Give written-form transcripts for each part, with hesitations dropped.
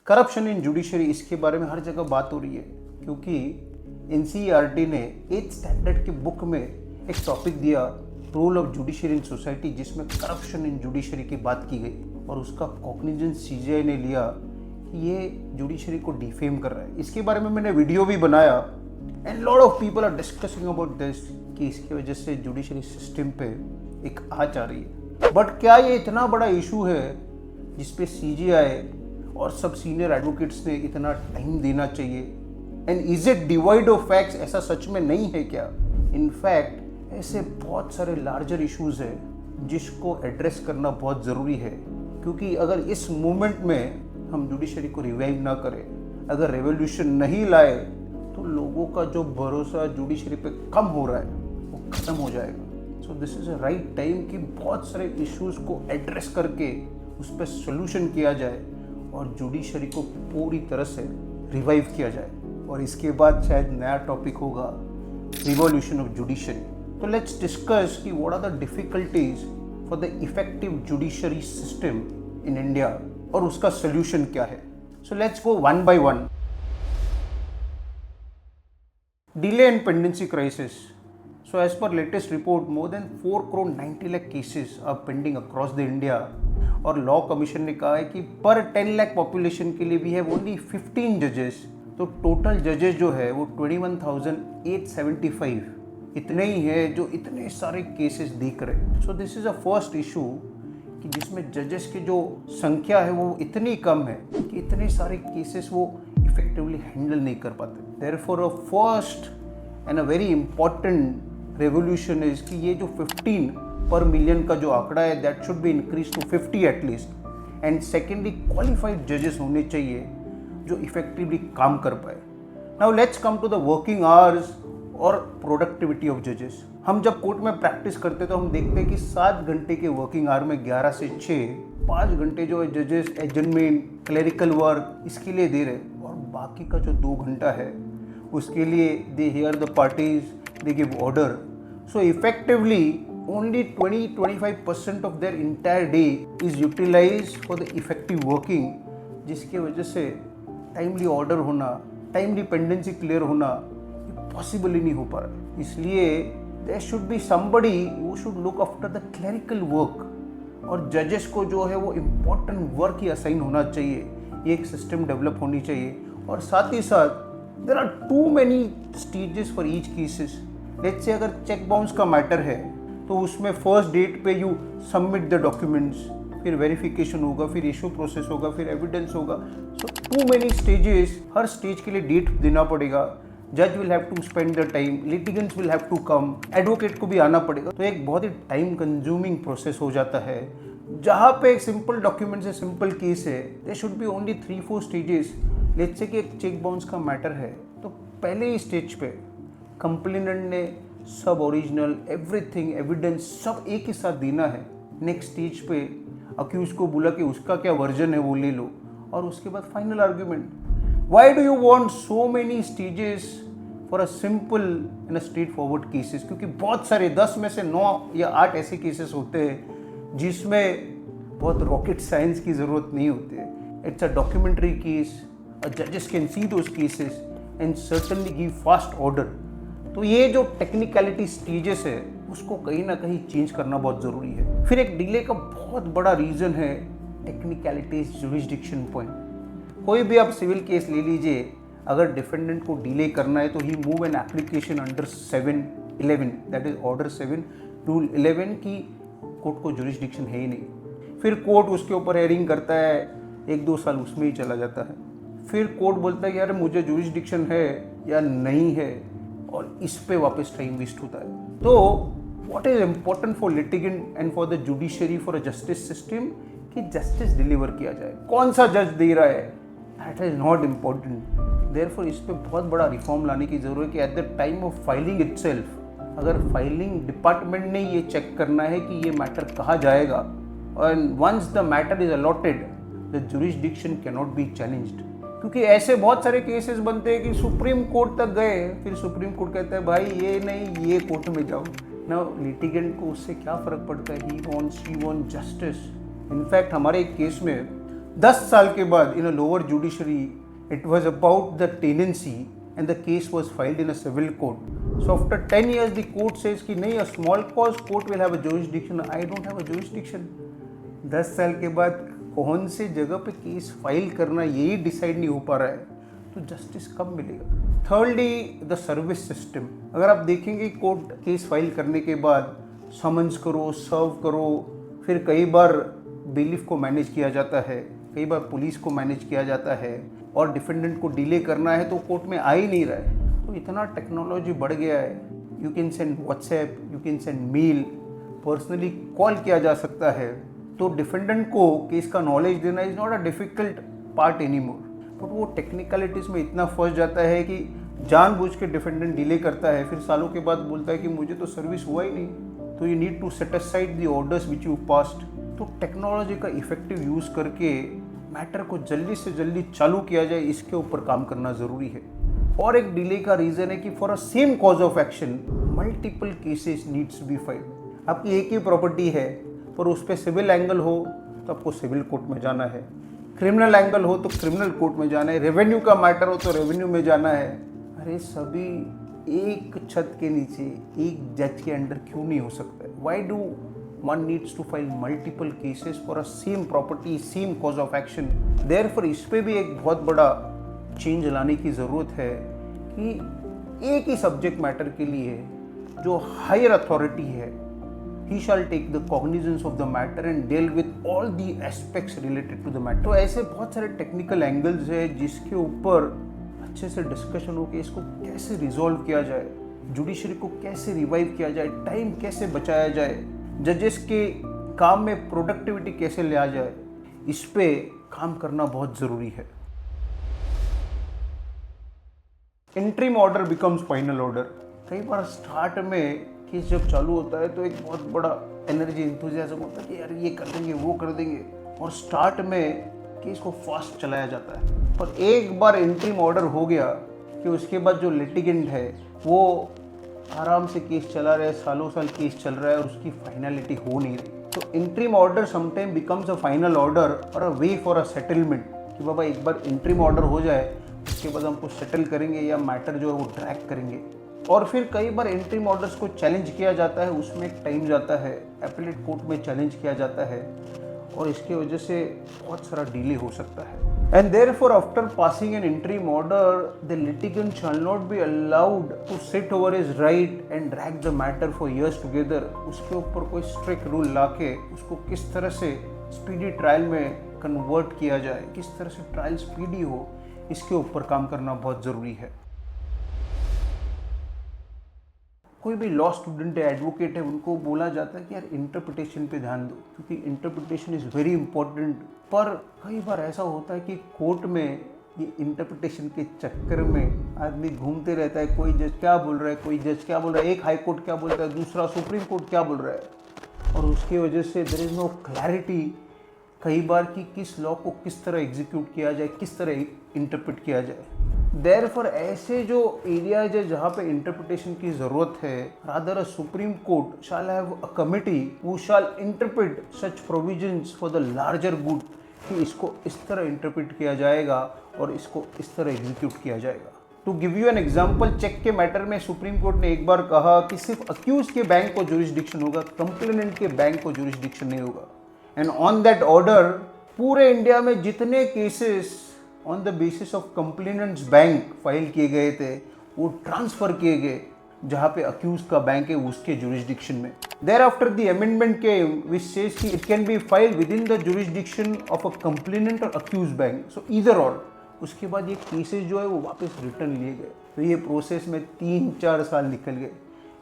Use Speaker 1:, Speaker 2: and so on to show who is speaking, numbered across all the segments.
Speaker 1: Corruption in judiciary, इसके बारे में हर जगह बात हो रही है क्योंकि एनसीईआरटी ने 8th स्टैंडर्ड की बुक में एक टॉपिक दिया, role of judiciary in society, जिसमें करप्शन इन जुडिशरी की बात की गई और उसका कॉग्निजेंस सीजीआई ने लिया कि ये जुडिशरी को डिफेम कर रहा है। इसके बारे में मैंने वीडियो भी बनाया and lot of people are discussing about this कि इसकी वजह से जुडिशरी सिस्टम पे एक आँच आ रही है। बट क्या ये इतना बड़ा इशू है जिसपे सीजीआई और सब सीनियर एडवोकेट्स ने इतना टाइम देना चाहिए? And is it divide of facts? ऐसा सच में नहीं है क्या? इनफैक्ट ऐसे बहुत सारे लार्जर इश्यूज हैं जिसको एड्रेस करना बहुत ज़रूरी है, क्योंकि अगर इस मूवमेंट में हम जुडिशरी को रिवाइव ना करें, अगर रेवोल्यूशन नहीं लाए, तो लोगों का जो भरोसा जुडिशरी पे कम हो रहा है वो ख़त्म हो जाएगा। So this is a right time कि बहुत सारे इश्यूज को एड्रेस करके उस पर सोल्यूशन किया जाए और जुडिशरी को पूरी तरह से रिवाइव किया जाए। और इसके बाद शायद नया टॉपिक होगा रिवॉल्यूशन ऑफ जुडिशरी। तो लेट्स डिस्कस कि what are the difficulties for the effective judiciary system in India और उसका सोल्यूशन क्या है। So let's go one by one. Delay and pendency crisis. So as per latest report, more than 4 crore 90 lakh cases are pending across the India। और law commission ने कहा है कि पर 10 लाख पॉपुलेशन के लिए वी हैव ओनली 15 जजेस। तो टोटल जजेस जो है वो 21,875 इतने ही है जो इतने सारे केसेस देख रहे। So this is a first issue कि जिसमें जजेस की जो संख्या है वो इतनी कम है कि इतने सारे केसेस वो इफेक्टिवली हैंडल नहीं कर पाते। Therefore a first and a very important revolution is कि ये जो 15 पर मिलियन का जो आंकड़ा है that should be increase to 50 at least. And secondly qualified जजेस होने चाहिए जो इफेक्टिवली काम कर पाए। Now let's come to the working hours और प्रोडक्टिविटी ऑफ जजेस। हम जब कोर्ट में प्रैक्टिस करते तो हम देखते हैं कि 7 घंटे के वर्किंग आवर में 11 से 6 5 घंटे जो है जजेस एडजमेंट क्लरिकल वर्क इसके लिए दे रहे, और बाकी का जो 2 घंटा है उसके लिए they hear the parties, they give order. So effectively only 20-25% of their entire day is utilized for the effective working, जिसके वजह से टाइमली ऑर्डर होना, टाइमली पेंडेंसी क्लियर होना पॉसिबल ही नहीं हो पा रहा। इसलिए there should be somebody who should look after the clerical work, और जजेस को जो है वो इम्पोर्टेंट वर्क ही असाइन होना चाहिए। ये एक सिस्टम डेवलप होनी चाहिए। और साथ ही साथ there are too many stages for each cases। Let's say अगर चेक बाउंस का मैटर है तो उसमें फर्स्ट डेट पे यू सबमिट द डॉक्यूमेंट्स, फिर वेरिफिकेशन होगा, फिर इशू प्रोसेस होगा, फिर एविडेंस होगा। सो टू मेनी स्टेजेस, हर स्टेज के लिए डेट देना पड़ेगा। जज will have to spend the time, litigants will have to come, advocate को भी आना पड़ेगा। तो एक बहुत ही टाइम कंज्यूमिंग प्रोसेस हो जाता है। जहाँ पे एक सिंपल डॉक्यूमेंट्स है, सिंपल केस है, there should be only 3-4 stages. Let's say कि एक चेक बाउंस का मैटर है तो पहले ही स्टेज पे कंप्लेनेंट ने सब ओरिजिनल एवरीथिंग एविडेंस सब एक ही साथ देना है। नेक्स्ट स्टेज पे अक्यूज को बोला कि उसका क्या वर्जन है वो ले लो, और उसके बाद final argument. Why do you want so many stages for a simple and a straight forward cases? क्योंकि बहुत सारे 10 में से 9 या 8 ऐसे केसेस होते हैं जिसमें बहुत रॉकेट साइंस की ज़रूरत नहीं होती है। इट्स अ डॉक्यूमेंट्री केस, जजेस can see those cases and certainly give fast order. तो ये जो टेक्निकलिटी स्टेजेस है उसको कहीं ना कहीं चेंज करना बहुत ज़रूरी है। फिर एक डिले का बहुत बड़ा रीज़न है टेक्निकलिटीज जुरिस्डिक्शन पॉइंट। कोई भी आप सिविल केस ले लीजिए, अगर डिफेंडेंट को डिले करना है तो ही move an application under 711, that is order 7 rule 11 की कोर्ट को जुरिस्डिक्शन है ही नहीं। फिर कोर्ट उसके ऊपर हेयरिंग करता है, 1-2 साल उसमें ही चला जाता है। फिर कोर्ट बोलता है कि यार मुझे जुरिस्डिक्शन है या नहीं है, और इस पे वापस टाइम वेस्ट होता है। तो what is important for litigant and for the judiciary for a justice system कि जस्टिस डिलीवर किया जाए। कौन सा जज दे रहा है that is not important. Therefore इस पे बहुत बड़ा रिफॉर्म लाने की जरूरत है कि at the time of filing itself, अगर फाइलिंग डिपार्टमेंट ने ये चेक करना है कि ये मैटर कहाँ जाएगा, and once the matter is allotted the jurisdiction can not be challenged. क्योंकि ऐसे बहुत सारे केसेस बनते हैं कि सुप्रीम कोर्ट तक गए, फिर सुप्रीम कोर्ट कहता है भाई ये नहीं, ये कोर्ट में जाओ ना। लिटिगेंट को उससे क्या फ़र्क पड़ता है? He wants justice. इनफैक्ट हमारे एक केस में 10 साल के बाद in a lower judiciary it was about the tenancy and the case was filed in a civil court. So after 10 years the court says कि नहीं, a small cause court will have a jurisdiction. I don't have a jurisdiction. 10 साल के बाद कौन से जगह पे case file करना यही डिसाइड नहीं हो पा रहा है, तो जस्टिस कब मिलेगा. Thirdly the service system. अगर आप देखेंगे कोर्ट केस फाइल करने के बाद समन्स करो, सर्व करो, फिर कई बार बेलिफ को मैनेज किया जाता है, कई बार पुलिस को मैनेज किया जाता है, और डिफेंडेंट को डिले करना है तो कोर्ट में आ ही नहीं रहा है. तो इतना टेक्नोलॉजी बढ़ गया है. You can send WhatsApp, you can send mail, personally call किया जा सकता है. तो डिफेंडेंट को केस का नॉलेज देना is not a difficult part any more. But वो टेक्निकलिटीज़ में इतना फंस जाता है कि जानबूझ के डिफेंडेंट डिले करता है, फिर सालों के बाद बोलता है कि मुझे तो सर्विस हुआ ही नहीं. तो you need to set aside the orders which you passed. तो टेक्नोलॉजी का इफेक्टिव यूज़ करके मैटर को जल्दी से जल्दी चालू किया जाए, इसके ऊपर काम करना ज़रूरी है. और एक डिले का रीज़न है कि for a same cause of action multiple cases needs be filed. आपकी एक ही प्रॉपर्टी है, पर उस पर सिविल एंगल हो तो आपको सिविल कोर्ट में जाना है, क्रिमिनल एंगल हो तो क्रिमिनल कोर्ट में जाना है, रेवेन्यू का मैटर हो तो रेवेन्यू में जाना है. अरे सभी एक छत के नीचे एक जज के अंडर क्यों नहीं हो सकता है? Why do one needs to file multiple cases for a same property, same cause of action? Therefore इस पे भी एक बहुत बड़ा चेंज लाने की ज़रूरत है कि एक ही सब्जेक्ट मैटर के लिए जो हायर अथॉरिटी है, he shall take the cognizance of the matter and deal with all the aspects related to the matter. तो ऐसे बहुत सारे टेक्निकल एंगल्स है जिसके ऊपर अच्छे से डिस्कशन हो कि इसको कैसे रिजॉल्व किया जाए, जुडिशरी को कैसे रिवाइव किया जाए, टाइम कैसे बचाया जाए, जजेस के काम में प्रोडक्टिविटी कैसे ले आ जाए, इस पे काम करना बहुत ज़रूरी है. Interim order becomes final order. कई बार स्टार्ट में केस जब चालू होता है तो एक बहुत बड़ा एनर्जी, इंथुजियाज्म होता है कि यार ये कर देंगे, वो कर देंगे, और स्टार्ट में केस को फास्ट चलाया जाता है. पर एक बार इंटरिम ऑर्डर हो गया कि उसके बाद जो लिटिगेंट है वो आराम से केस चला रहा है, सालों साल केस चल रहा है और उसकी फाइनलिटी हो नहीं रही. तो interim order sometime becomes a final order और अ वे फॉर अ सेटलमेंट कि बाबा एक बार इंटरिम ऑर्डर हो जाए उसके बाद हमको सेटल करेंगे या मैटर जो है वो ट्रैक करेंगे. और फिर कई बार इंटरिम ऑर्डर्स को चैलेंज किया जाता है, उसमें एक टाइम जाता है, एपेलेट कोर्ट में चैलेंज किया जाता है और इसकी वजह से बहुत सारा डिले हो सकता है. And therefore, after passing an interim order, the litigant shall not be allowed to sit over his right and drag the matter for years together. उसके ऊपर कोई स्ट्रिक्ट रूल लाके उसको किस तरह से स्पीडी ट्रायल में कन्वर्ट किया जाए, किस तरह से ट्रायल स्पीडी हो, इसके ऊपर काम करना बहुत ज़रूरी है. कोई भी लॉ स्टूडेंट है, एडवोकेट है, उनको बोला जाता है कि यार इंटरप्रिटेशन पे ध्यान दो क्योंकि इंटरप्रिटेशन इज़ वेरी इंपॉर्टेंट. पर कई बार ऐसा होता है कि कोर्ट में ये इंटरप्रिटेशन के चक्कर में आदमी घूमते रहता है. कोई जज क्या बोल रहा है, कोई जज क्या बोल रहा है, एक हाई कोर्ट क्या बोलता है, दूसरा सुप्रीम कोर्ट क्या बोल रहा है, और उसकी वजह से देयर इज़ नो क्लैरिटी कई बार कि किस लॉ को किस तरह एग्जीक्यूट किया जाए, किस तरह इंटरप्रेट किया जाए. देयरफॉर ऐसे जो एरियाज है जहाँ पे इंटरप्रिटेशन की ज़रूरत है, rather a supreme court shall have a committee who shell interpret such provisions for the larger good कि इसको इस तरह इंटरप्रेट किया जाएगा और इसको इस तरह एग्जीक्यूट किया जाएगा. To give you an example, cheque के मैटर में सुप्रीम कोर्ट ने एक बार कहा कि सिर्फ अक्यूज के बैंक को जुरिस्डिक्शन होगा, कंप्लेनेंट के बैंक को जुरिस्डिक्शन नहीं होगा. एंड ऑन दैट ऑर्डर पूरे इंडिया में जितने cases on the basis of complainants bank file किए गए थे वो ट्रांसफ़र किए गए जहाँ पे अक्यूज का बैंक है उसके जुरिस्डिक्शन में. देयर आफ्टर द अमेंडमेंट के विच सेज कि it can be filed with in the jurisdiction of a complainant और अक्यूज बैंक, सो ईदर और. उसके बाद ये केसेस जो है वो वापस रिटर्न लिए गए. तो ये प्रोसेस में 3-4 साल निकल गए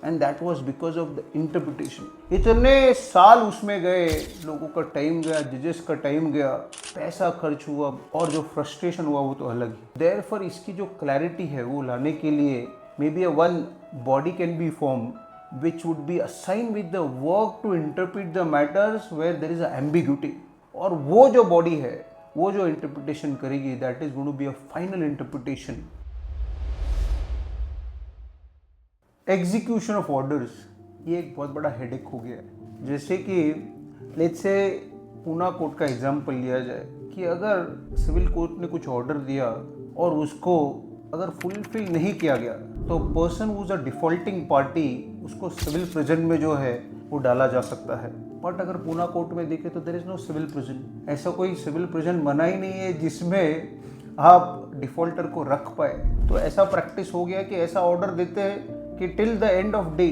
Speaker 1: and that was because of the interpretation. इतने साल उसमें गए, लोगों का टाइम गया, जजेस का टाइम गया, पैसा खर्च हुआ और जो फ्रस्ट्रेशन हुआ वो तो अलग ही. देयरफॉर इसकी जो क्लैरिटी है वो लाने के लिए may be one body can be form which would be assigned with the work to interpret the matters where there is a ambiguity. और वो जो बॉडी है वो जो इंटरप्रिटेशन करेगी that is going to be a final interpretation. Execution of orders ये एक बहुत बड़ा हेडेक हो गया है. जैसे कि लेट्स से पूना कोर्ट का एग्जाम्पल लिया जाए. कि अगर सिविल कोर्ट ने कुछ ऑर्डर दिया और उसको अगर फुलफिल नहीं किया गया तो person who is a defaulting party उसको सिविल प्रिजन में जो है वो डाला जा सकता है। बट अगर पूना कोर्ट में देखें तो there is no civil prison, ऐसा कोई सिविल प्रिजन बना ही नहीं है जिसमें आप डिफॉल्टर को रख पाए। तो ऐसा प्रैक्टिस हो गया कि ऐसा ऑर्डर देते हैं कि till the end of day,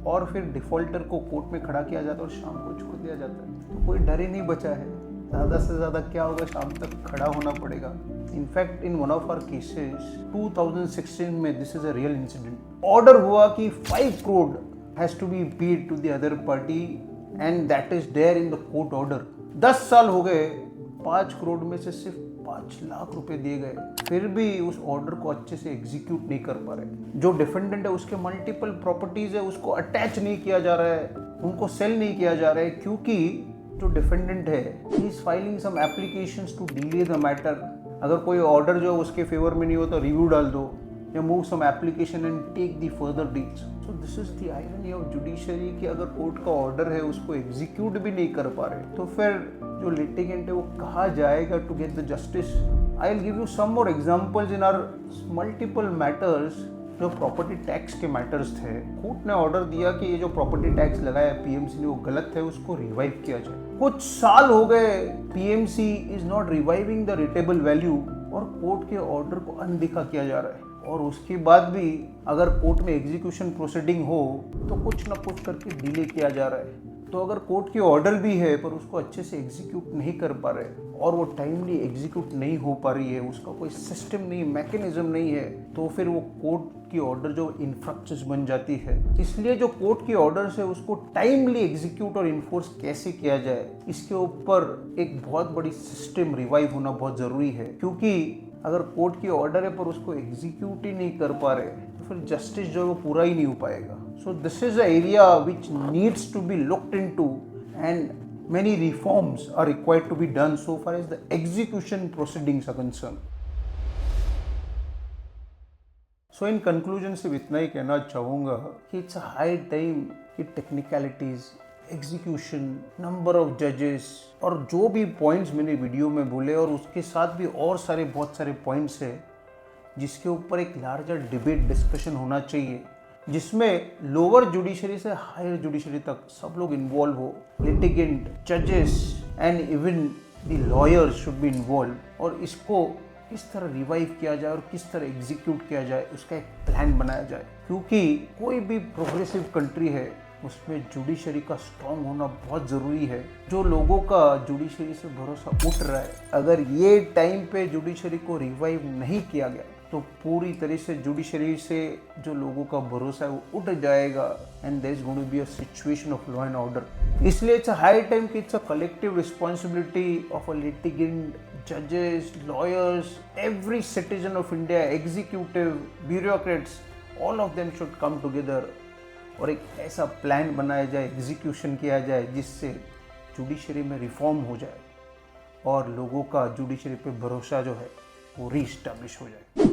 Speaker 1: और फिर डिफॉल्टर को कोर्ट में खड़ा किया जाता है और शाम को छोड़ दिया जाता है। तो कोई डर ही नहीं बचा है, ज़्यादा से ज़्यादा क्या होगा, शाम तक खड़ा होना पड़ेगा। In fact in one of our cases 2016 में, this is a real incident, order हुआ कि 5 crore has to be paid to the other party and that is there in the court order. 10 साल हो गए, 5 करोड़ में से सिर्फ 5 लाख रुपए दिए गए, फिर भी उस ऑर्डर को अच्छे से एग्जीक्यूट नहीं कर पा रहे। जो डिफेंडेंट है उसके मल्टीपल प्रॉपर्टीज है उसको अटैच नहीं किया जा रहा है, उनको सेल नहीं किया जा रहा है, क्योंकि जो डिफेंडेंट है he is filing some applications to delay the matter. अगर कोई ऑर्डर जो है उसके फेवर में नहीं हो तो रिव्यू डाल दो या move some application and take the further deals. So this is the irony of judiciary कि अगर कोर्ट का ऑर्डर है उसको एग्जीक्यूट भी नहीं कर पा रहे तो फिर जो लिटिगेंट है वो कहाँ जाएगा to get the justice. I will give you some more examples in our multiple matters. जो प्रॉपर्टी टैक्स के मैटर्स थे, कोर्ट ने ऑर्डर दिया कि ये जो प्रॉपर्टी टैक्स लगाया पीएमसी ने वो गलत है, उसको रिवाइव किया जाए। कुछ साल हो गए, PMC is not reviving the readable value और कोर्ट के ऑर्डर को अनदेखा किया जा रहा है। और उसके बाद भी अगर कोर्ट में एग्जीक्यूशन प्रोसीडिंग हो तो कुछ ना कुछ करके डिले किया जा रहा है। तो अगर कोर्ट की ऑर्डर भी है पर उसको अच्छे से एग्जीक्यूट नहीं कर पा रहे और वो टाइमली एग्जीक्यूट नहीं हो पा रही है, उसका कोई सिस्टम नहीं, मैकेनिज्म नहीं है, तो फिर वो कोर्ट की ऑर्डर जो इनफ्रक्चर्स बन जाती है। इसलिए जो कोर्ट की ऑर्डर्स है उसको टाइमली एग्जीक्यूट और इन्फोर्स कैसे किया जाए, इसके ऊपर एक बहुत बड़ी सिस्टम रिवाइव होना बहुत ज़रूरी है। क्योंकि अगर कोर्ट की ऑर्डर है पर उसको एग्जीक्यूट ही नहीं कर पा रहे तो फिर जस्टिस जो है वो पूरा ही नहीं हो पाएगा। So this is a area which needs to be looked into and many reforms are required to be done so far as the execution proceedings are concerned. So in conclusion सिर्फ इतना ही कहना चाहूँगा कि it's a high time कि technicalities, execution, number of judges और जो भी points मैंने वीडियो में बोले और उसके साथ भी और बहुत सारे points है जिसके ऊपर एक larger debate discussion होना चाहिए, जिसमें लोअर जुडिशरी से हायर जुडिशरी तक सब लोग इन्वॉल्व हो, लिटिगेंट, जजेस and even the lawyers should be involve, और इसको किस तरह रिवाइव किया जाए और किस तरह एग्जीक्यूट किया जाए उसका एक प्लान बनाया जाए। क्योंकि कोई भी प्रोग्रेसिव कंट्री है उसमें जुडिशरी का स्ट्रॉन्ग होना बहुत ज़रूरी है। जो लोगों का जुडिशरी से भरोसा उठ रहा है, अगर ये टाइम पे जुडिशरी को रिवाइव नहीं किया गया तो पूरी तरह से जुडिशरी से जो लोगों का भरोसा है वो उठ जाएगा and there is going to be a situation of law and order. इसलिए इट्स अ हाई टाइम कि it's a collective responsibility of a litigant, जजेस, lawyers, every citizen of India, executive, bureaucrats, all of them should come together और एक ऐसा plan बनाया जाए, execution किया जाए जिससे जुडिशरी में रिफॉर्म हो जाए और लोगों का जुडिशरी पे भरोसा जो है वो रीस्टैब्लिश हो जाए।